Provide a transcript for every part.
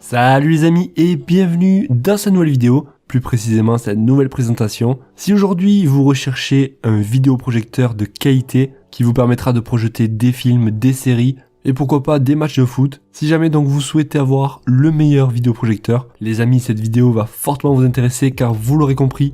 Salut les amis et bienvenue dans cette nouvelle vidéo, plus précisément cette nouvelle présentation. Si aujourd'hui vous recherchez un vidéoprojecteur de qualité qui vous permettra de projeter des films, des séries et pourquoi pas des matchs de foot, si jamais donc vous souhaitez avoir le meilleur vidéoprojecteur, les amis, cette vidéo va fortement vous intéresser car vous l'aurez compris,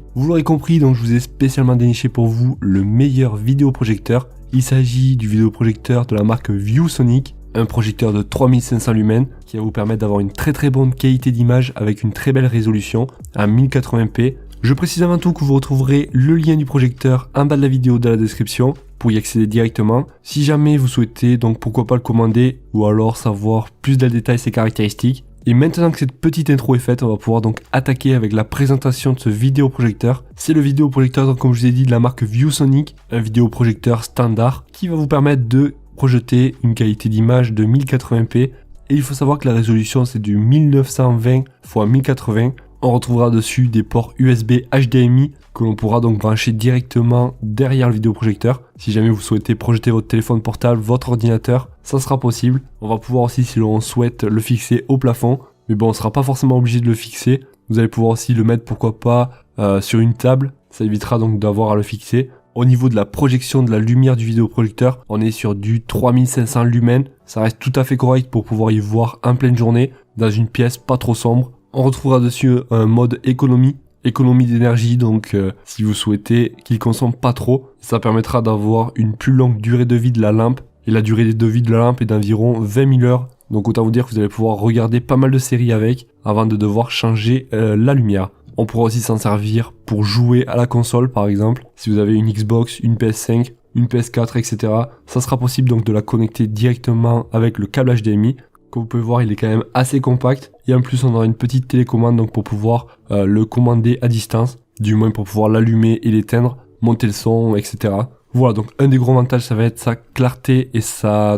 donc je vous ai spécialement déniché pour vous le meilleur vidéoprojecteur. Il s'agit du vidéoprojecteur de la marque ViewSonic. Un projecteur de 3500 lumens qui va vous permettre d'avoir une très bonne qualité d'image avec une très belle résolution à 1080p. Je précise avant tout que vous retrouverez le lien du projecteur en bas de la vidéo dans la description pour y accéder directement. Si jamais vous souhaitez, donc pourquoi pas le commander ou alors savoir plus dans le détail ses caractéristiques. Et maintenant que cette petite intro est faite, on va pouvoir donc attaquer avec la présentation de ce vidéoprojecteur. C'est le vidéoprojecteur, donc, comme je vous ai dit, de la marque ViewSonic, un vidéoprojecteur standard qui va vous permettre de projeter une qualité d'image de 1080p et il faut savoir que la résolution c'est du 1920 x 1080. On retrouvera dessus des ports USB HDMI que l'on pourra donc brancher directement derrière le vidéoprojecteur. Si jamais vous souhaitez projeter votre téléphone portable, votre ordinateur, ça sera possible. On va pouvoir aussi, si l'on souhaite, le fixer au plafond, mais bon, on ne sera pas forcément obligé de le fixer. Vous allez pouvoir aussi le mettre, pourquoi pas, sur une table, ça évitera donc d'avoir à le fixer. Au niveau de la projection de la lumière du vidéoprojecteur, on est sur du 3500 lumens. Ça reste tout à fait correct pour pouvoir y voir en pleine journée, dans une pièce pas trop sombre. On retrouvera dessus un mode économie d'énergie, donc si vous souhaitez qu'il consomme pas trop, ça permettra d'avoir une plus longue durée de vie de la lampe. Et la durée de vie de la lampe est d'environ 20 000 heures. Donc autant vous dire que vous allez pouvoir regarder pas mal de séries avec, avant de devoir changer la lumière. On pourra aussi s'en servir pour jouer à la console par exemple. Si vous avez une Xbox, une PS5, une PS4, etc. Ça sera possible donc de la connecter directement avec le câble HDMI. Comme vous pouvez voir, il est quand même assez compact. Et en plus, on aura une petite télécommande donc pour pouvoir le commander à distance. Du moins pour pouvoir l'allumer et l'éteindre, monter le son, etc. Voilà, donc un des gros avantages, ça va être sa clarté et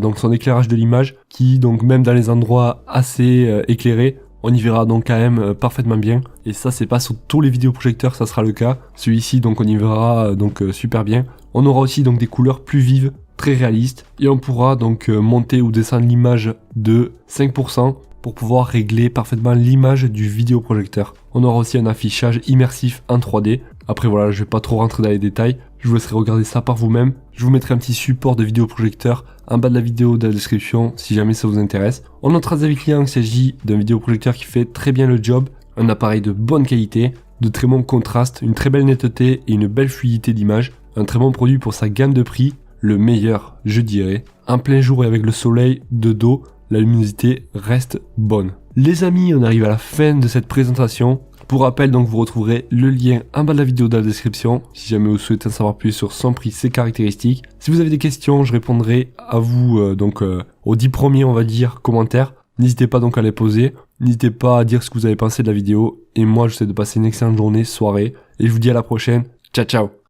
donc son éclairage de l'image qui, donc même dans les endroits assez éclairés, on y verra donc quand même parfaitement bien. Et ça, c'est pas sur tous les vidéoprojecteurs, ça sera le cas. Celui-ci, donc on y verra super bien. On aura aussi donc des couleurs plus vives, très réalistes. Et on pourra donc monter ou descendre l'image de 5% pour pouvoir régler parfaitement l'image du vidéoprojecteur. On aura aussi un affichage immersif en 3D. Après voilà, je vais pas trop rentrer dans les détails. Je vous laisserai regarder ça par vous-même. Je vous mettrai un petit support de vidéoprojecteur en bas de la vidéo dans la description si jamais ça vous intéresse. On notera avec client qu'il s'agit d'un vidéoprojecteur qui fait très bien le job, un appareil de bonne qualité, de très bon contraste, une très belle netteté et une belle fluidité d'image. Un très bon produit pour sa gamme de prix, le meilleur je dirais. En plein jour et avec le soleil de dos, la luminosité reste bonne. Les amis, on arrive à la fin de cette présentation. Pour rappel, donc vous retrouverez le lien en bas de la vidéo dans la description si jamais vous souhaitez en savoir plus sur son prix, ses caractéristiques. Si vous avez des questions, je répondrai à vous aux 10 premiers, on va dire, commentaires. N'hésitez pas donc à les poser. N'hésitez pas à dire ce que vous avez pensé de la vidéo. Et moi, je vous souhaite de passer une excellente journée, soirée. Et je vous dis à la prochaine. Ciao, ciao.